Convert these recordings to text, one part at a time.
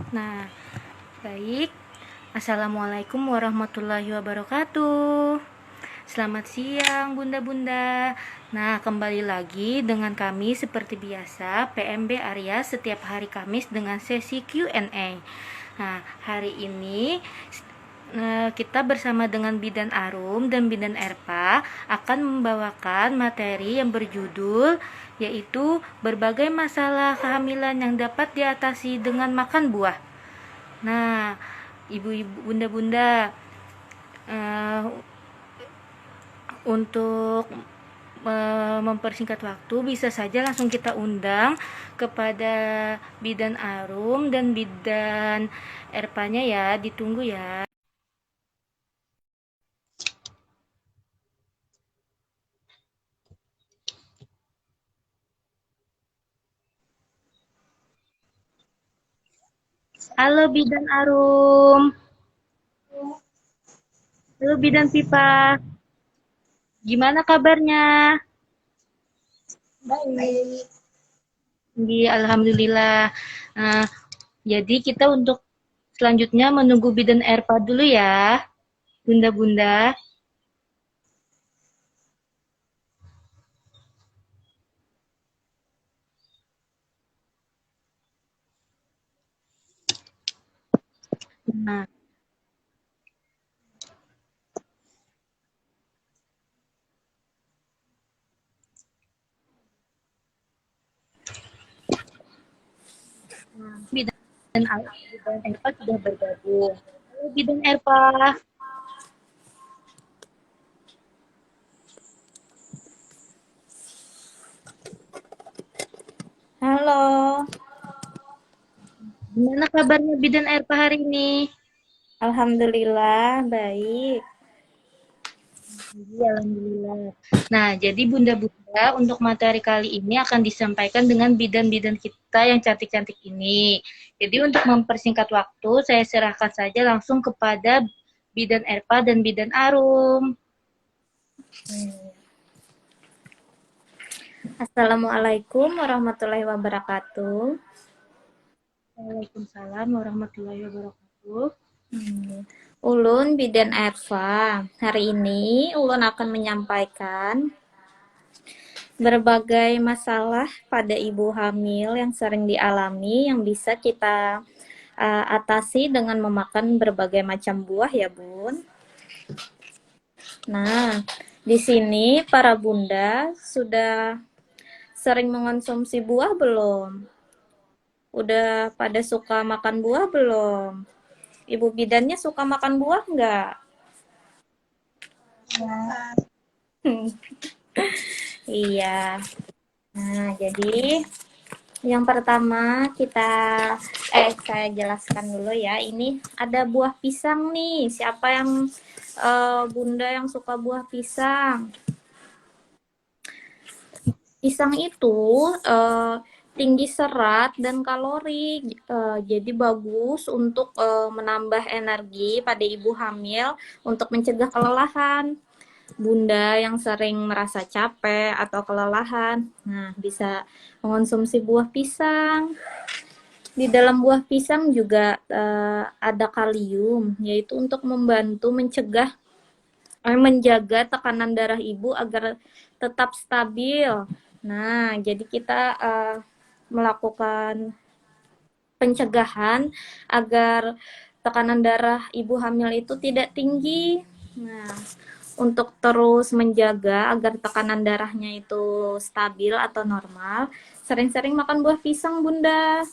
Nah, baik. Assalamualaikum warahmatullahi wabarakatuh. Selamat siang, bunda-bunda. Nah, kembali lagi dengan kami seperti biasa, PMB Arya setiap hari Kamis dengan sesi Q&A. Nah, hari ini kita bersama dengan Bidan Arum dan Bidan Erpa akan membawakan materi yang berjudul yaitu berbagai masalah kehamilan yang dapat diatasi dengan makan buah. Nah, ibu-ibu, bunda-bunda, uh, untuk mempersingkat waktu, bisa saja langsung kita undang kepada Bidan Arum dan Bidan Erpanya ya, ditunggu ya. Halo Bidan Arum. Halo Bidan Pipa. Gimana kabarnya? Baik. Alhamdulillah. Nah, jadi kita untuk selanjutnya menunggu Bidan Erpa dulu ya, bunda-bunda. Nah, Bidan Erpa sudah bergabung. Halo Bidan Erpa. Halo, Gimana kabarnya Bidan Erpa hari ini? alhamdulillah baik. Alhamdulillah. Nah, jadi bunda-bunda untuk materi kali ini akan disampaikan dengan bidan-bidan kita yang cantik-cantik ini. Jadi untuk mempersingkat waktu, saya serahkan saja langsung kepada Bidan Erpa dan Bidan Arum. Assalamualaikum warahmatullahi wabarakatuh. Waalaikumsalam warahmatullahi wabarakatuh. Ulun Bidan Erva. Hari ini Ulun akan menyampaikan berbagai masalah pada ibu hamil yang sering dialami yang bisa kita atasi dengan memakan berbagai macam buah ya, Bun. Nah, di sini para bunda sudah sering mengonsumsi buah belum? Udah pada suka makan buah belum? Ibu bidannya suka makan buah nggak? Iya. Nah, jadi yang pertama saya jelaskan dulu ya. Ini ada buah pisang nih. Siapa yang bunda yang suka buah pisang? Pisang itu tinggi serat dan kalori, jadi bagus untuk menambah energi pada ibu hamil untuk mencegah kelelahan. Bunda yang sering merasa capek atau kelelahan, nah bisa mengonsumsi buah pisang. Di dalam buah pisang juga ada kalium, yaitu untuk membantu menjaga tekanan darah ibu agar tetap stabil. Nah, jadi kita melakukan pencegahan agar tekanan darah ibu hamil itu tidak tinggi. Nah, untuk terus menjaga agar tekanan darahnya itu stabil atau normal, sering-sering makan buah pisang, Bunda.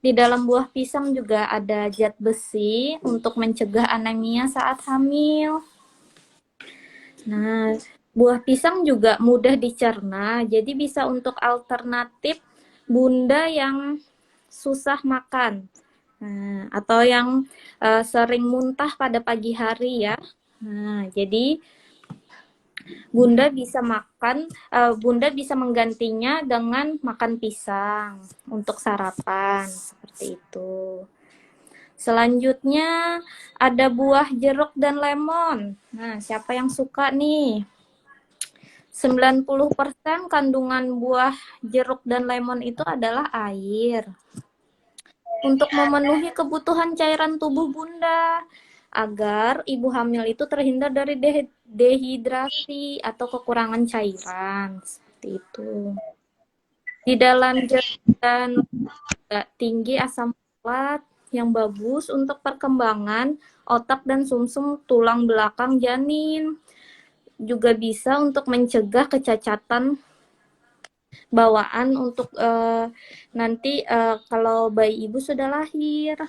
Di dalam buah pisang juga ada zat besi untuk mencegah anemia saat hamil. Nah, buah pisang juga mudah dicerna, jadi bisa untuk alternatif bunda yang susah makan. Nah, atau yang sering muntah pada pagi hari ya. Nah, jadi Bunda bisa menggantinya dengan makan pisang untuk sarapan seperti itu. Selanjutnya ada buah jeruk dan lemon. Nah, siapa yang suka nih? 90% kandungan buah jeruk dan lemon itu adalah air. untuk memenuhi kebutuhan cairan tubuh Bunda agar ibu hamil itu terhindar dari dehidrasi atau kekurangan cairan seperti itu. Di dalam jalan tinggi asam folat yang bagus untuk perkembangan otak dan sumsum tulang belakang janin. Juga bisa untuk mencegah kecacatan bawaan untuk nanti kalau bayi ibu sudah lahir.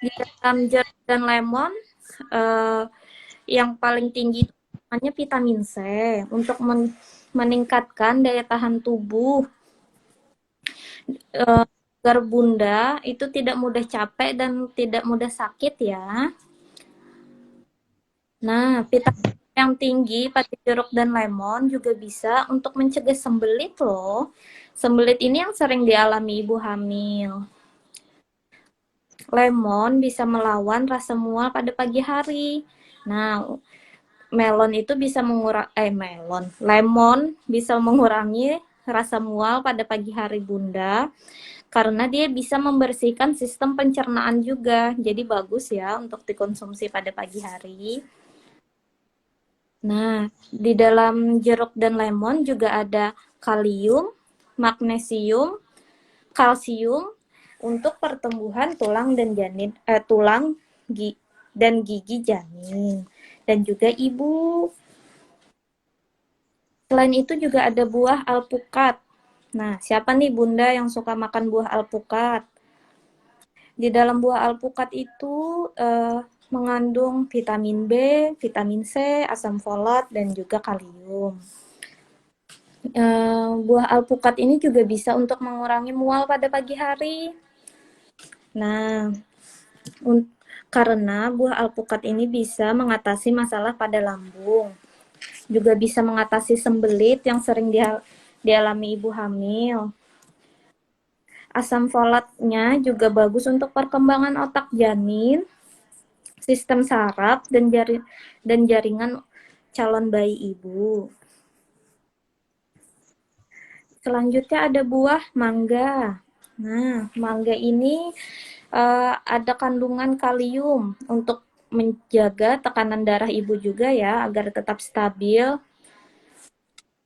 Di dalam jeruk dan lemon yang paling tinggi itu namanya vitamin C untuk meningkatkan daya tahan tubuh agar bunda itu tidak mudah capek dan tidak mudah sakit ya. Nah, vitamin yang tinggi pada jeruk dan lemon juga bisa untuk mencegah sembelit loh. Sembelit ini yang sering dialami ibu hamil. Lemon bisa melawan rasa mual pada pagi hari. Nah, lemon bisa mengurangi rasa mual pada pagi hari bunda karena dia bisa membersihkan sistem pencernaan juga. Jadi bagus ya untuk dikonsumsi pada pagi hari. Nah, di dalam jeruk dan lemon juga ada kalium, magnesium, kalsium untuk pertumbuhan tulang dan gigi janin dan juga ibu. Selain itu juga ada buah alpukat. Nah, siapa nih bunda yang suka makan buah alpukat? Di dalam buah alpukat itu mengandung vitamin B, vitamin C, asam folat, dan juga kalium. Buah alpukat ini juga bisa untuk mengurangi mual pada pagi hari. Nah, karena buah alpukat ini bisa mengatasi masalah pada lambung. Juga bisa mengatasi sembelit yang sering dialami ibu hamil. Asam folatnya juga bagus untuk perkembangan otak janin, sistem saraf, dan jaringan calon bayi ibu. Selanjutnya ada buah mangga. Nah, mangga ini ada kandungan kalium untuk menjaga tekanan darah ibu juga ya, agar tetap stabil.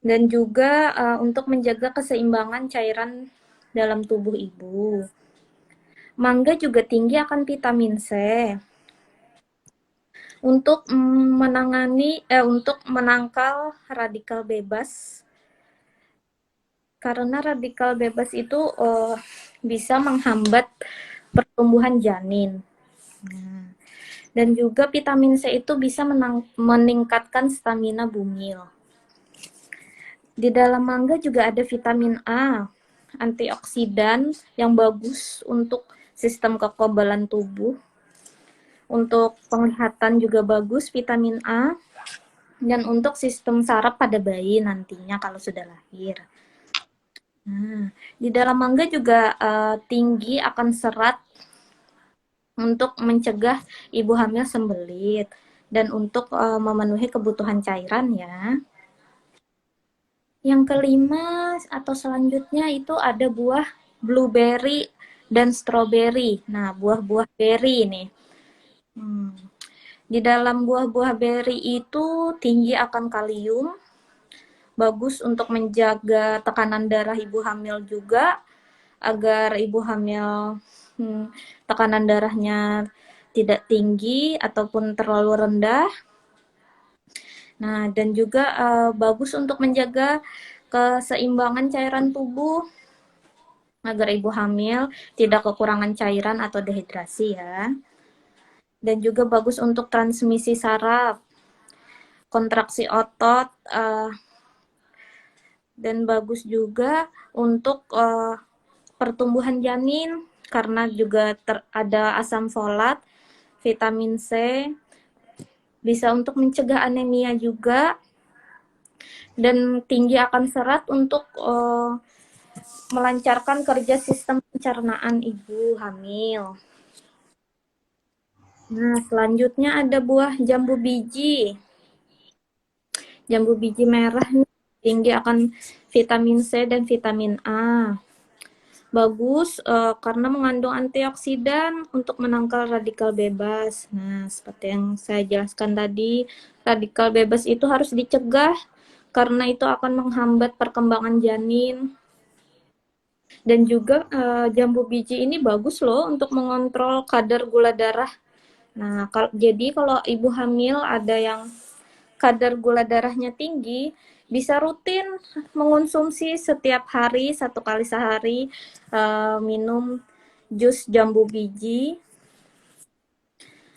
Dan juga untuk menjaga keseimbangan cairan dalam tubuh ibu. Mangga juga tinggi akan vitamin C. Untuk untuk menangkal radikal bebas. Karena radikal bebas itu bisa menghambat pertumbuhan janin. Nah, dan juga vitamin C itu bisa meningkatkan stamina bumil. Di dalam mangga juga ada vitamin A, antioksidan yang bagus untuk sistem kekebalan tubuh. Untuk penglihatan juga bagus vitamin A. Dan untuk sistem saraf pada bayi nantinya kalau sudah lahir. Nah, di dalam mangga juga tinggi akan serat untuk mencegah ibu hamil sembelit dan untuk memenuhi kebutuhan cairan ya. Yang kelima atau selanjutnya itu ada buah blueberry dan strawberry. Nah, buah-buah berry nih. Di dalam buah-buah berry itu tinggi akan kalium, bagus untuk menjaga tekanan darah ibu hamil juga, agar ibu hamil tekanan darahnya tidak tinggi ataupun terlalu rendah. Nah, dan juga bagus untuk menjaga keseimbangan cairan tubuh agar ibu hamil tidak kekurangan cairan atau dehidrasi ya. Dan juga bagus untuk transmisi saraf, kontraksi otot, dan bagus juga untuk pertumbuhan janin karena juga ada asam folat, vitamin C, bisa untuk mencegah anemia juga, dan tinggi akan serat untuk melancarkan kerja sistem pencernaan ibu hamil. Nah, selanjutnya ada buah jambu biji. Jambu biji merah tinggi akan vitamin C dan vitamin A. Bagus karena mengandung antioksidan untuk menangkal radikal bebas. Nah, seperti yang saya jelaskan tadi, radikal bebas itu harus dicegah karena itu akan menghambat perkembangan janin. Dan juga jambu biji ini bagus loh untuk mengontrol kadar gula darah. Nah, jadi kalau ibu hamil ada yang kadar gula darahnya tinggi, bisa rutin mengonsumsi setiap hari 1 kali sehari minum jus jambu biji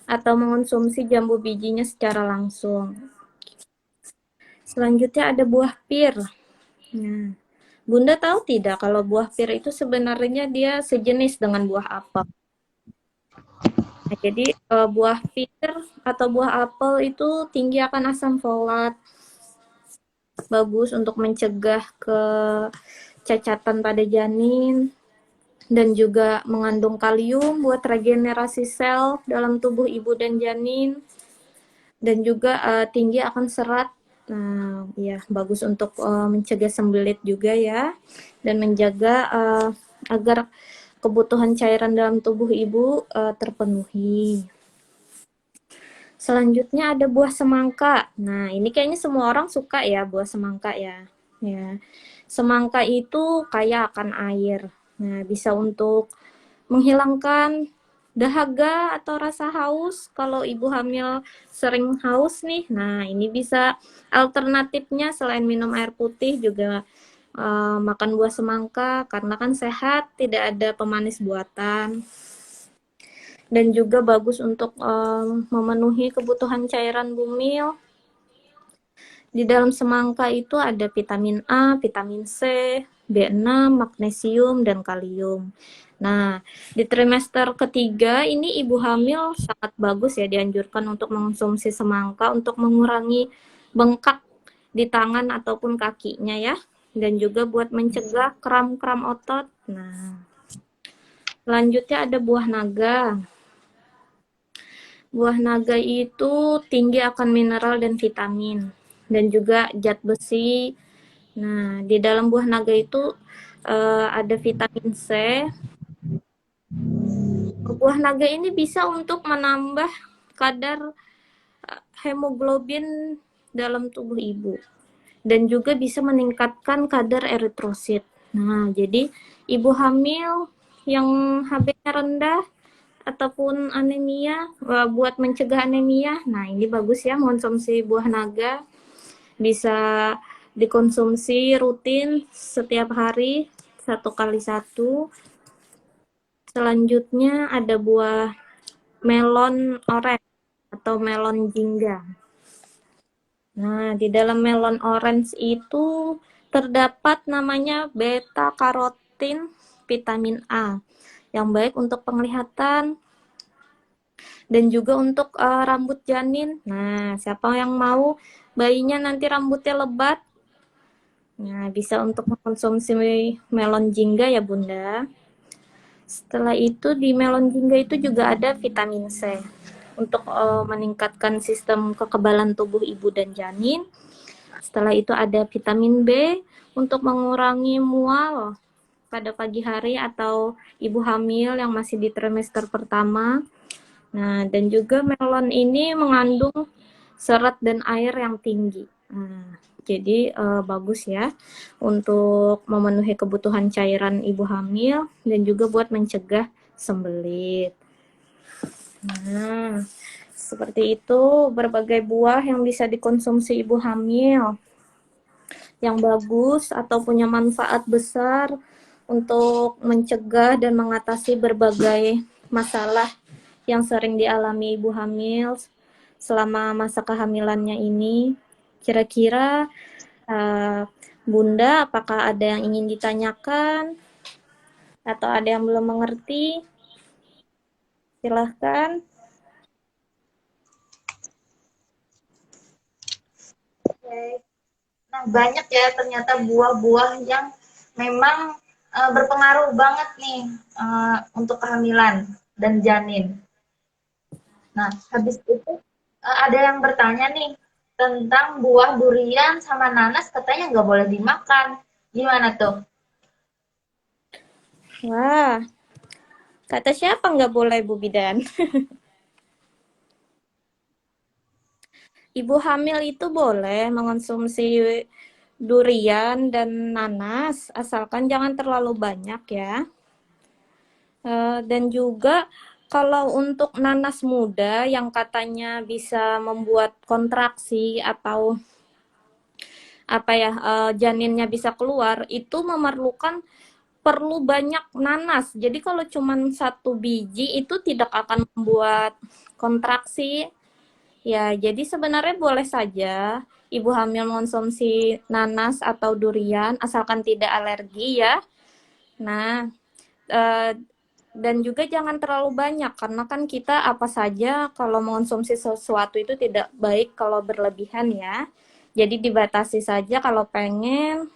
atau mengonsumsi jambu bijinya secara langsung. Selanjutnya ada buah pir. Nah, Bunda tahu tidak kalau buah pir itu sebenarnya dia sejenis dengan buah apel. Nah, jadi buah pir atau buah apel itu tinggi akan asam folat, bagus untuk mencegah kecacatan pada janin, dan juga mengandung kalium buat regenerasi sel dalam tubuh ibu dan janin, dan juga tinggi akan serat. Nah, ya bagus untuk mencegah sembelit juga ya, dan menjaga agar kebutuhan cairan dalam tubuh ibu terpenuhi. Selanjutnya ada buah semangka. Nah, ini kayaknya semua orang suka ya buah semangka ya. Ya. Semangka itu kaya akan air. Nah, bisa untuk menghilangkan dahaga atau rasa haus. Kalau ibu hamil sering haus nih, nah ini bisa alternatifnya selain minum air putih juga makan buah semangka karena kan sehat, tidak ada pemanis buatan. Dan juga bagus untuk memenuhi kebutuhan cairan bumil. Di dalam semangka itu ada vitamin A, vitamin C, B6, magnesium, dan kalium. Nah, di trimester ketiga ini ibu hamil sangat bagus ya dianjurkan untuk mengonsumsi semangka untuk mengurangi bengkak di tangan ataupun kakinya ya. Dan juga buat mencegah kram-kram otot. Nah, selanjutnya ada buah naga. Buah naga itu tinggi akan mineral dan vitamin dan juga zat besi. Nah, di dalam buah naga itu ada vitamin C. Buah naga ini bisa untuk menambah kadar hemoglobin dalam tubuh ibu dan juga bisa meningkatkan kadar eritrosit. Nah, jadi ibu hamil yang HB-nya rendah ataupun anemia, buat mencegah anemia. Nah, ini bagus ya mengonsumsi buah naga. Bisa dikonsumsi rutin setiap hari 1 kali 1. Selanjutnya ada buah melon orange atau melon jingga. Nah, di dalam melon orange itu terdapat namanya beta karotin vitamin A yang baik untuk penglihatan dan juga untuk rambut janin. Nah, siapa yang mau bayinya nanti rambutnya lebat, nah bisa untuk mengkonsumsi melon jingga ya Bunda. Setelah itu di melon jingga itu juga ada vitamin C untuk meningkatkan sistem kekebalan tubuh ibu dan janin. Setelah itu ada vitamin B untuk mengurangi mual pada pagi hari atau ibu hamil yang masih di trimester pertama. Nah, dan juga melon ini mengandung serat dan air yang tinggi. Nah, jadi bagus ya untuk memenuhi kebutuhan cairan ibu hamil dan juga buat mencegah sembelit. Nah, seperti itu berbagai buah yang bisa dikonsumsi ibu hamil yang bagus atau punya manfaat besar untuk mencegah dan mengatasi berbagai masalah yang sering dialami ibu hamil selama masa kehamilannya ini. Kira-kira Bunda, apakah ada yang ingin ditanyakan atau ada yang belum mengerti? Silahkan. Oke. Nah, banyak ya ternyata buah-buah yang memang berpengaruh banget nih untuk kehamilan dan janin. Nah, habis itu ada yang bertanya nih tentang buah durian sama nanas katanya nggak boleh dimakan. Gimana tuh? Wah, kata siapa nggak boleh Bu Bidan? Ibu hamil itu boleh mengonsumsi durian dan nanas, asalkan jangan terlalu banyak ya. Dan juga kalau untuk nanas muda yang katanya bisa membuat kontraksi atau apa ya, janinnya bisa keluar, itu perlu banyak nanas. Jadi kalau cuman satu biji itu tidak akan membuat kontraksi. Ya, jadi sebenarnya boleh saja ibu hamil mengonsumsi nanas atau durian asalkan tidak alergi ya. Nah, eh, dan juga jangan terlalu banyak karena kan kita apa saja kalau mengonsumsi sesuatu itu tidak baik kalau berlebihan ya. Jadi dibatasi saja kalau pengen.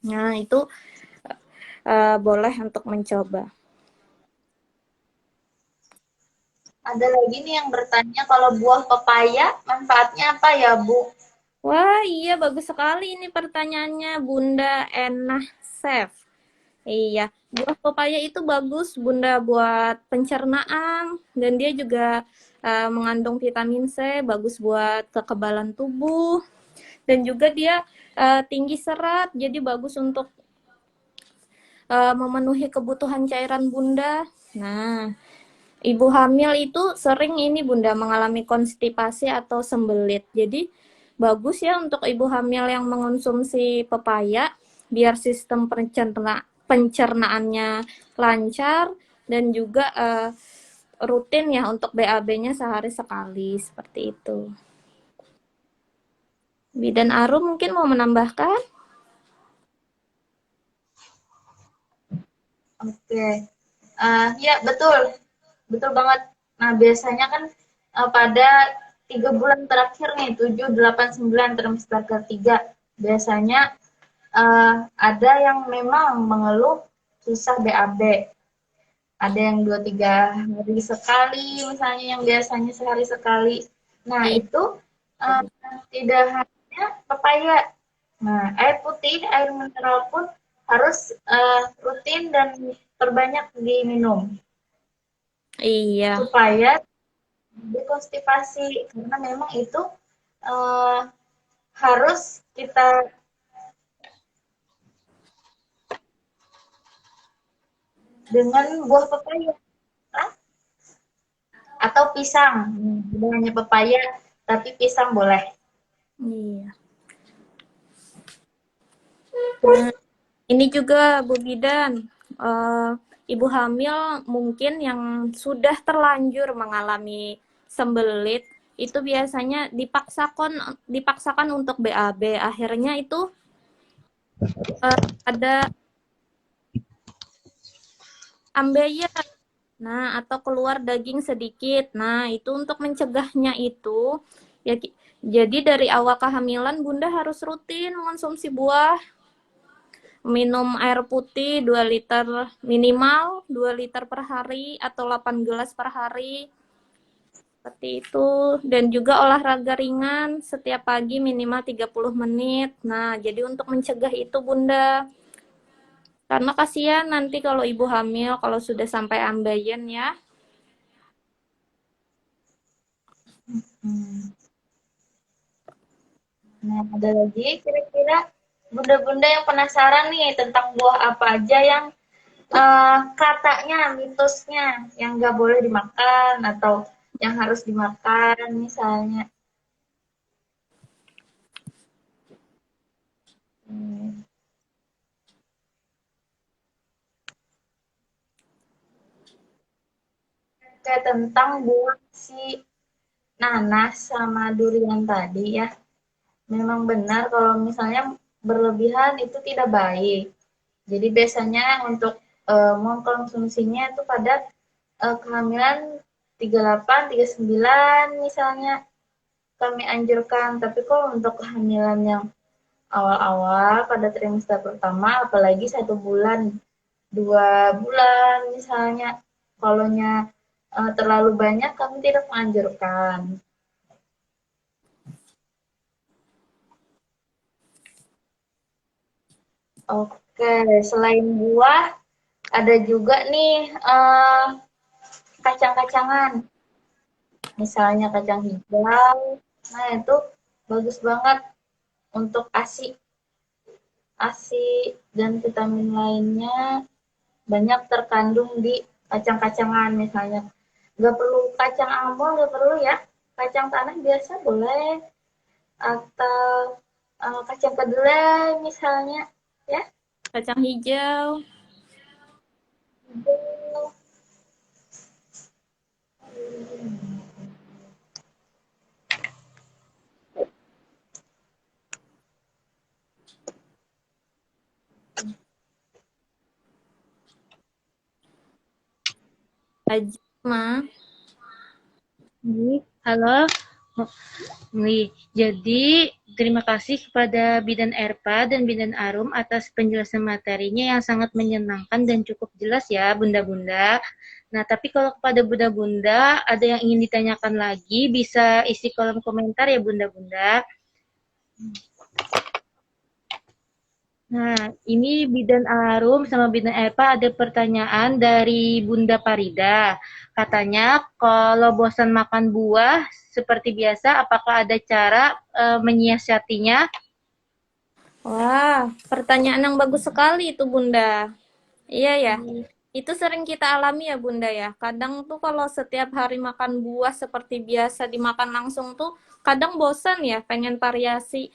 Nah, itu boleh untuk mencoba. Ada lagi nih yang bertanya kalau buah pepaya manfaatnya apa ya, Bu? Wah, iya bagus sekali ini pertanyaannya Bunda Enah Chef. Iya, buah pepaya itu bagus Bunda buat pencernaan dan dia juga mengandung vitamin C, bagus buat kekebalan tubuh dan juga dia tinggi serat, jadi bagus untuk memenuhi kebutuhan cairan Bunda. Nah, ibu hamil itu sering ini Bunda mengalami konstipasi atau sembelit. Jadi bagus ya untuk ibu hamil yang mengonsumsi pepaya biar sistem pencernaannya lancar dan juga rutin ya untuk BAB-nya sehari sekali seperti itu. Bidan Arum mungkin mau menambahkan? Oke, ya betul, betul banget. Nah biasanya kan pada 3 bulan terakhir nih, 7, 8, 9 trimester ketiga, biasanya ada yang memang mengeluh susah BAB. Ada yang 2-3 hari sekali, misalnya yang biasanya sehari sekali. Nah Iya. itu uh, tidak hanya pepaya. Nah air putih, air mineral pun harus rutin dan terbanyak diminum Iya. supaya dekonstipasi karena memang itu uh, harus kita dengan buah pepaya atau pisang. Tidak hanya pepaya, tapi pisang boleh. Iya. Nah, ini juga Bu Bidan, eh, ibu hamil mungkin yang sudah terlanjur mengalami sembelit itu biasanya dipaksakan untuk BAB. Akhirnya itu ada ambeien. Nah, atau keluar daging sedikit. Nah, itu untuk mencegahnya itu ya jadi dari awal kehamilan Bunda harus rutin mengonsumsi buah, minum air putih 2 liter minimal 2 liter per hari atau 8 gelas per hari. Seperti itu. Dan juga olahraga ringan setiap pagi minimal 30 menit. Nah, jadi untuk mencegah itu Bunda. Karena kasihan nanti kalau ibu hamil kalau sudah sampai ambeien ya. Hmm. Nah, ada lagi kira-kira bunda-bunda yang penasaran nih tentang buah apa aja yang katanya mitosnya yang nggak boleh dimakan atau yang harus dimakan misalnya. Hmm. Kayak tentang buah si nanas sama durian tadi ya. Memang benar kalau misalnya berlebihan itu tidak baik. Jadi biasanya untuk mengkonsumsinya itu pada kehamilan 38, 39 misalnya kami anjurkan. Tapi kalau untuk kehamilan yang awal-awal pada trimester pertama, apalagi 1 bulan, 2 bulan misalnya, kalaunya terlalu banyak kami tidak menganjurkan. Oke, selain buah, Ada juga nih kacang-kacangan, misalnya kacang hijau. Nah, itu bagus banget untuk ASI. ASI dan vitamin lainnya banyak terkandung di kacang-kacangan misalnya. Nggak perlu kacang almond, nggak perlu ya. Kacang tanah biasa boleh, atau kacang kedelai misalnya, ya. Kacang hijau. Ajma. Halo. Nih, jadi terima kasih kepada Bidan Erpa dan Bidan Arum atas penjelasan materinya yang sangat menyenangkan dan cukup jelas ya, Bunda-Bunda. Nah, tapi kalau kepada Bunda-Bunda ada yang ingin ditanyakan lagi, bisa isi kolom komentar ya, Bunda-Bunda. Nah, ini Bidan Arum sama Bidan Erpa ada pertanyaan dari Bunda Parida. Katanya, kalau bosan makan buah seperti biasa, apakah ada cara menyiasatinya? Wah, pertanyaan yang bagus sekali itu Bunda. Iya ya, itu sering kita alami ya Bunda ya. Kadang tuh kalau setiap hari makan buah seperti biasa dimakan langsung tuh kadang bosan ya, pengen variasi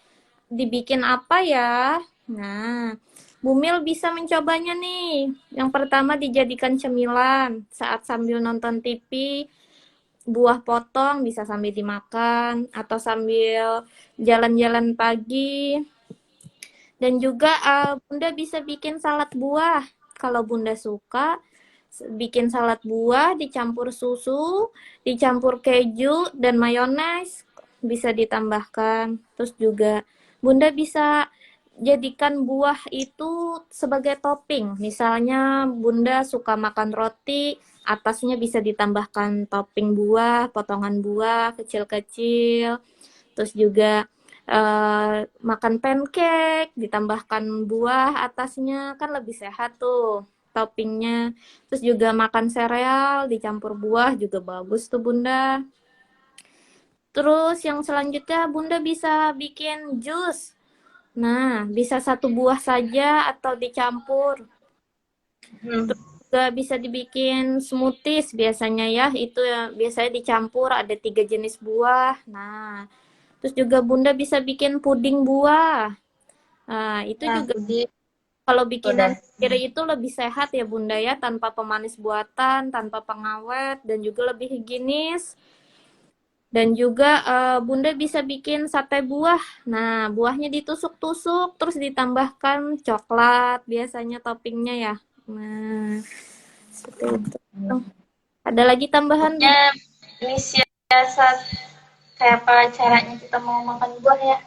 dibikin apa ya. Nah, Bumil bisa mencobanya nih. Yang pertama dijadikan cemilan saat sambil nonton TV, buah potong bisa sambil dimakan atau sambil jalan-jalan pagi. Dan juga Bunda bisa bikin salad buah. Kalau Bunda suka, bikin salad buah dicampur susu, dicampur keju dan mayones bisa ditambahkan. Terus juga Bunda bisa jadikan buah itu sebagai topping. Misalnya Bunda suka makan roti, atasnya bisa ditambahkan topping buah, potongan buah kecil-kecil. Terus juga makan pancake, ditambahkan buah atasnya, kan lebih sehat tuh toppingnya. Terus juga makan sereal, dicampur buah juga bagus tuh Bunda. Terus yang selanjutnya Bunda bisa bikin jus. Nah, bisa satu buah saja atau dicampur. Terus juga bisa dibikin smoothies biasanya ya, itu ya biasanya dicampur ada 3 jenis buah. Nah, terus juga Bunda bisa bikin puding buah. Nah, itu Nah, juga jadi kalau udah. bikinan sendiri itu lebih sehat ya Bunda ya, tanpa pemanis buatan, tanpa pengawet, dan juga lebih higienis. Dan juga Bunda bisa bikin sate buah. Nah, buahnya ditusuk-tusuk, terus ditambahkan coklat, biasanya toppingnya ya. Nah, seperti itu. Ada lagi tambahan Pokoknya ini siasat kayak apa caranya kita mau makan buah ya.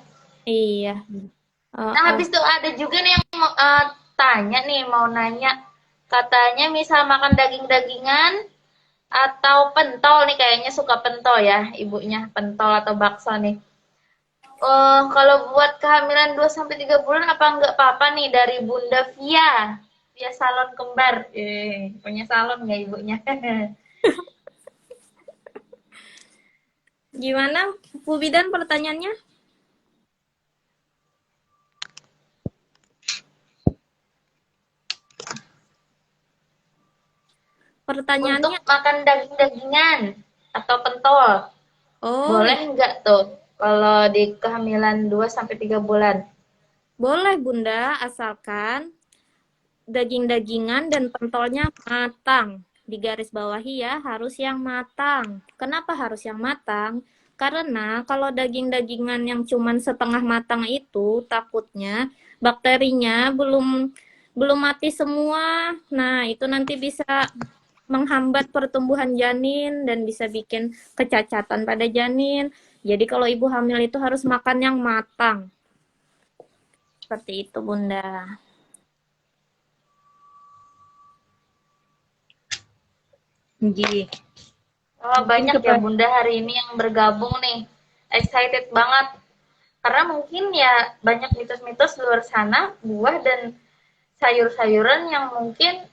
Iya. Nah, Uh, habis itu ada juga nih yang mau tanya nih, mau nanya. Katanya misal makan daging-dagingan atau pentol nih, kayaknya suka pentol ya ibunya, pentol atau bakso nih. Kalau buat kehamilan 2 sampai 3 bulan apa enggak apa-apa nih dari Bunda Via, Via Salon Kembar. Punya salon nggak ibunya? Gimana, Bu Bidan pertanyaannya? Untuk Pertanyaannya, makan daging-dagingan atau pentol, oh boleh nggak tuh kalau di kehamilan 2 sampai 3 bulan? boleh Bunda, asalkan daging-dagingan dan pentolnya matang. Di garis bawahi ya, harus yang matang. Kenapa harus yang matang? Karena kalau daging-dagingan yang cuman setengah matang itu takutnya bakterinya belum belum mati semua. Nah, itu nanti bisa menghambat pertumbuhan janin dan bisa bikin kecacatan pada janin. Jadi kalau ibu hamil itu harus makan yang matang. Seperti itu, Bunda. Nggih. Oh, Mungkin banyak ya kepada Bunda hari ini yang bergabung nih. Excited banget. Karena mungkin ya banyak mitos-mitos di luar sana, buah dan sayur-sayuran yang mungkin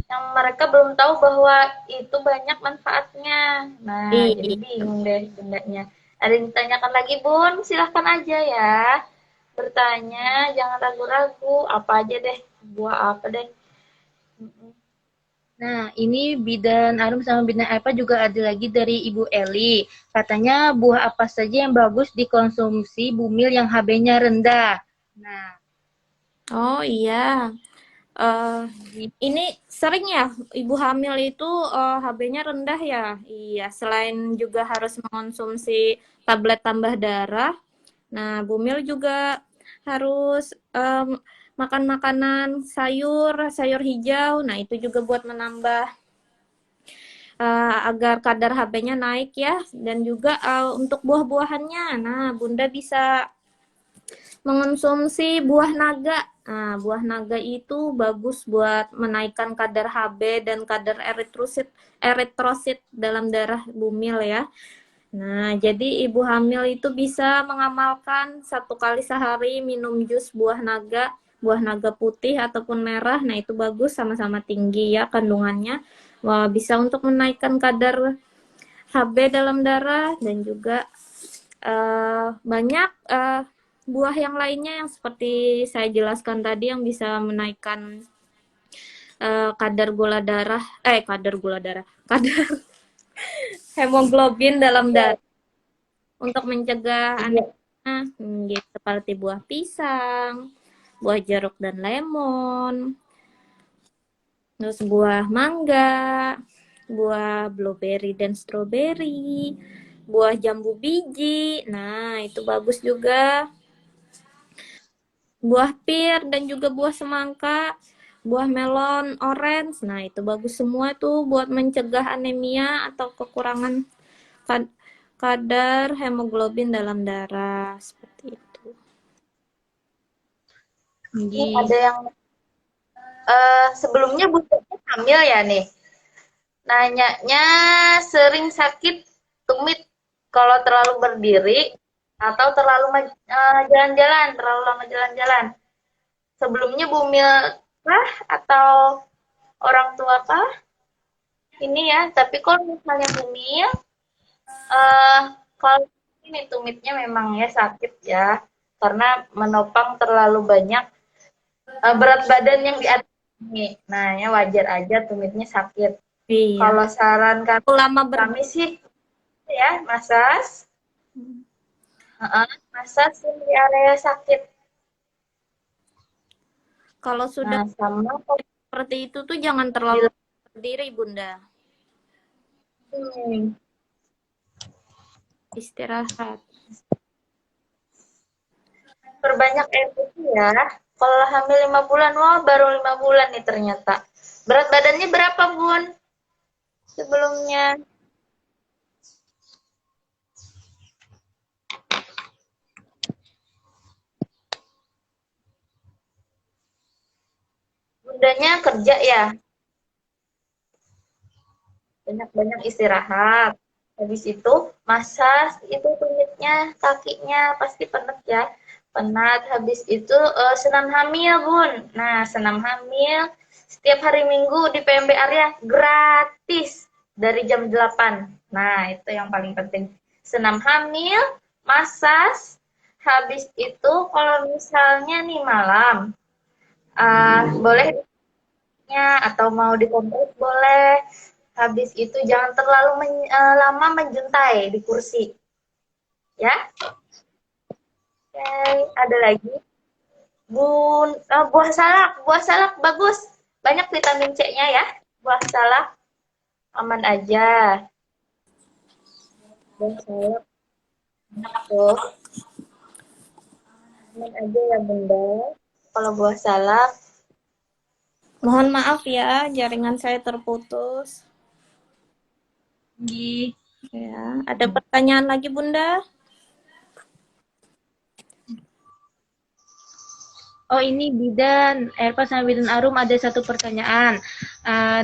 yang mereka belum tahu bahwa itu banyak manfaatnya. Nah, jadi Iya. bingung deh bundanya. Ada yang ditanyakan lagi, Bun? Silahkan aja ya. Bertanya, jangan ragu-ragu. Apa aja deh, buah apa deh. Nah, ini Bidan Arum sama Bidan Aipa juga ada lagi dari Ibu Eli. Katanya buah apa saja yang bagus dikonsumsi bumil yang HB-nya rendah. Nah, Oh iya. Eh, ini sering ya ibu hamil itu HB-nya rendah ya. Iya, selain juga harus mengonsumsi tablet tambah darah. Nah, Bumil juga harus makan makanan sayur, sayur hijau. Nah, itu juga buat menambah agar kadar HB-nya naik ya. Dan juga untuk buah-buahannya. Nah, Bunda bisa mengonsumsi buah naga. Nah, buah naga itu bagus buat menaikkan kadar HB dan kadar eritrosit dalam darah Bumil ya. Nah, jadi ibu hamil itu bisa mengamalkan 1 kali sehari minum jus buah naga putih ataupun merah. Nah, itu bagus, sama-sama tinggi ya kandungannya. Wah, bisa untuk menaikkan kadar HB dalam darah dan juga banyak buah yang lainnya yang seperti saya jelaskan tadi yang bisa menaikkan kadar hemoglobin dalam darah untuk mencegah anemia, gitu, seperti buah pisang, buah jeruk dan lemon, terus buah mangga, buah blueberry dan strawberry, buah jambu biji. Nah, itu bagus juga. Buah pir dan juga buah semangka, buah melon, orange. Nah, itu bagus semua tuh buat mencegah anemia atau kekurangan kadar hemoglobin dalam darah seperti itu. Ini ada yang sebelumnya bundanya hamil ya nih. Nanyanya sering sakit tumit kalau terlalu berdiri atau terlalu jalan-jalan, terlalu lama jalan-jalan. Sebelumnya bumil kah atau orang tua kah? Ini ya, tapi kalau misalnya bumil, kalau ini tumitnya memang ya sakit ya, karena menopang terlalu banyak berat badan yang di atas ini. Nah, ya wajar aja tumitnya sakit. Iya. Kalau saran Lama kami sih ya, masas. Masas di area sakit. Kalau sudah Sama seperti itu tuh jangan terlalu berdiri, Bunda. Istirahat. Perbanyak air putih ya. Kalau hamil 5 bulan, wah baru 5 bulan nih ternyata. Berat badannya berapa, Bun? Sebelumnya. Bundanya kerja ya. Banyak-banyak istirahat. Habis itu masas itu tumitnya, kakinya pasti penat ya. Penat. Habis itu senam hamil, Bun. Nah, senam hamil setiap hari Minggu di PMB area gratis dari jam 8. Nah, itu yang paling penting. Senam hamil, masas. Habis itu kalau misalnya nih malam, boleh atau mau dikompres boleh. Habis itu jangan terlalu lama menjuntai di kursi. Ya. Oke, ada lagi. Buah salak bagus. Banyak vitamin C-nya ya. Buah salak aman aja. Buah salak enak tuh. Aman aja ya, Bunda. Kalau buah salak. Mohon maaf ya, jaringan saya terputus. Ya, ada pertanyaan lagi, Bunda? Oh, ini Bidan Erpa sama Bidan Arum ada satu pertanyaan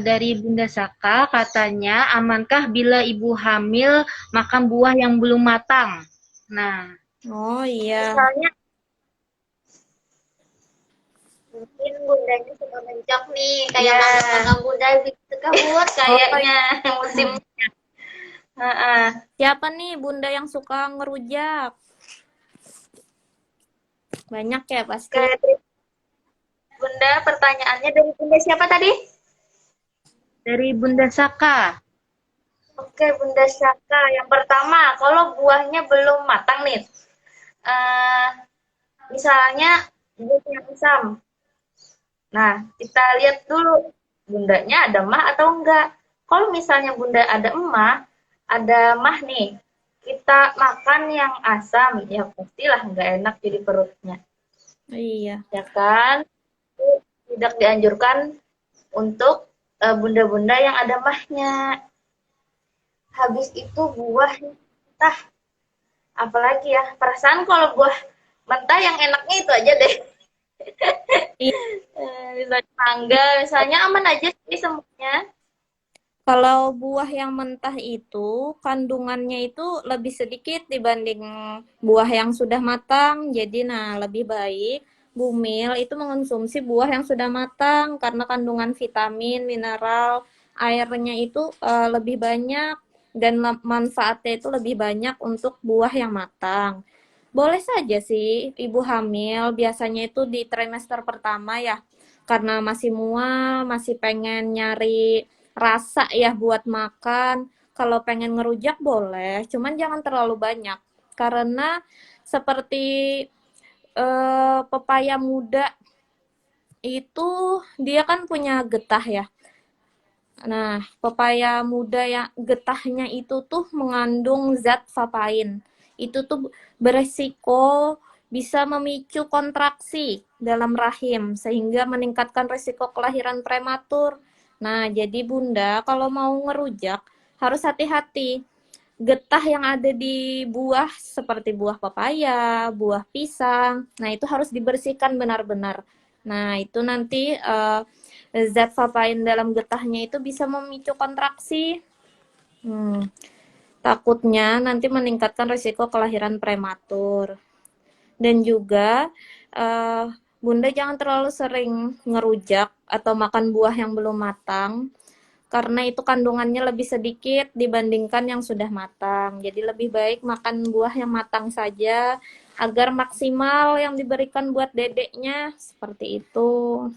dari Bunda Saka, katanya amankah bila ibu hamil makan buah yang belum matang? Nah, Oh iya. Misalnya Mungkin bundanya suka mencok nih, kayak Iya. mama bunda gitu kabut Oh, kayaknya musim. Heeh. siapa nih bunda yang suka ngerujak? Banyak ya pasti. Oke, bunda, pertanyaannya dari bunda siapa tadi? Dari Bunda Saka. Oke, Bunda Syaka. Yang pertama, kalau buahnya belum matang nih, eh, misalnya buahnya asam. Nah, kita lihat dulu bundanya ada mah atau enggak. Kalau misalnya bunda ada emah, ada mah nih, kita makan yang asam, ya pastilah enggak enak jadi perutnya. Iya. Ya kan? Tidak dianjurkan untuk bunda-bunda yang ada mahnya. Habis itu buah mentah. Apalagi ya, perasaan kalau buah mentah yang enaknya itu aja deh. Iya. Misalnya mangga, misalnya aman aja sih semuanya. Kalau buah yang mentah itu kandungannya itu lebih sedikit dibanding buah yang sudah matang. Jadi nah lebih baik Bumil itu mengonsumsi buah yang sudah matang karena kandungan vitamin, mineral, airnya itu lebih banyak dan manfaatnya itu lebih banyak untuk buah yang matang. Boleh saja sih ibu hamil biasanya itu di trimester pertama ya karena masih mual, masih pengen nyari rasa ya buat makan. Kalau pengen ngerujak boleh, cuman jangan terlalu banyak. Karena seperti pepaya muda itu dia kan punya getah ya. Nah, pepaya muda yang getahnya itu tuh mengandung zat papain. Itu tuh beresiko bisa memicu kontraksi dalam rahim sehingga meningkatkan risiko kelahiran prematur. Nah, jadi Bunda kalau mau ngerujak harus hati-hati. Getah yang ada di buah seperti buah pepaya, buah pisang, nah itu harus dibersihkan benar-benar. Nah, itu nanti zat papain dalam getahnya itu bisa memicu kontraksi. Hmm, takutnya nanti meningkatkan risiko kelahiran prematur. Dan juga eh, Bunda jangan terlalu sering ngerujak atau makan buah yang belum matang karena itu kandungannya lebih sedikit dibandingkan yang sudah matang. Jadi lebih baik makan buah yang matang saja agar maksimal yang diberikan buat dedeknya seperti itu.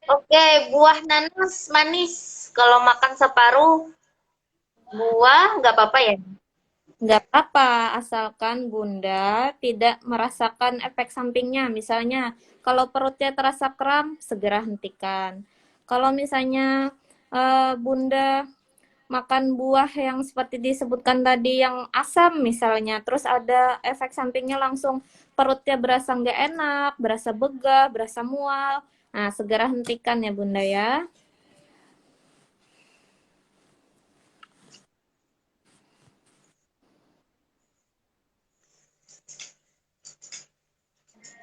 Oke, buah nanas manis. Kalau makan separuh buah nggak apa-apa ya? Nggak apa-apa, asalkan Bunda tidak merasakan efek sampingnya. Misalnya, kalau perutnya terasa kram, segera hentikan. Kalau misalnya Bunda makan buah yang seperti disebutkan tadi yang asam misalnya, terus ada efek sampingnya langsung perutnya berasa nggak enak, berasa begah, berasa mual. Nah, segera hentikan ya Bunda ya.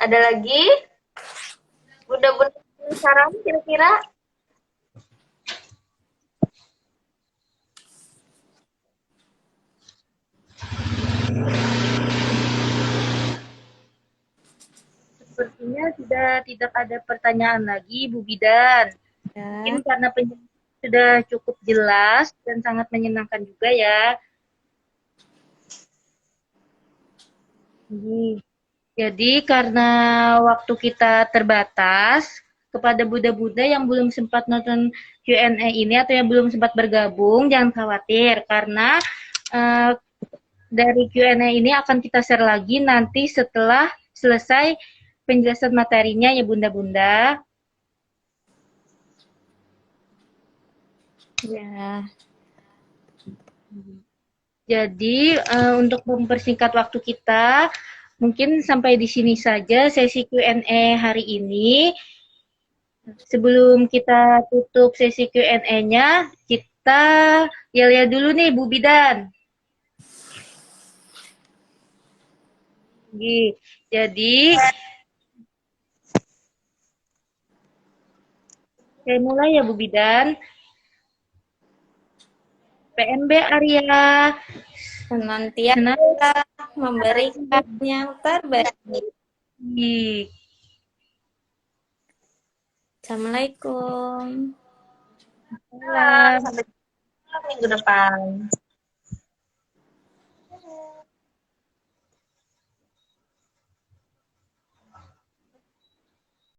Ada lagi? Bunda-bunda saran kira-kira? Sepertinya sudah tidak ada pertanyaan lagi, Bu Bidan. Mungkin Ya. karena penjelasan sudah cukup jelas dan sangat menyenangkan juga ya. Jadi karena waktu kita terbatas, kepada Buddha-Buddha yang belum sempat nonton Q&A ini atau yang belum sempat bergabung, jangan khawatir karena uh, dari Q&A ini akan kita share lagi nanti setelah selesai penjelasan materinya ya Bunda-Bunda. Ya. Jadi untuk mempersingkat waktu kita, mungkin sampai di sini saja sesi Q&A hari ini. Sebelum kita tutup sesi Q&A-nya, kita lihat dulu nih Bu Bidan. Jadi, saya mulai ya Bu Bidan. PMB Arya Senantiasa senang memberikan yang terbaik. Assalamualaikum. Sampai jumpa minggu depan.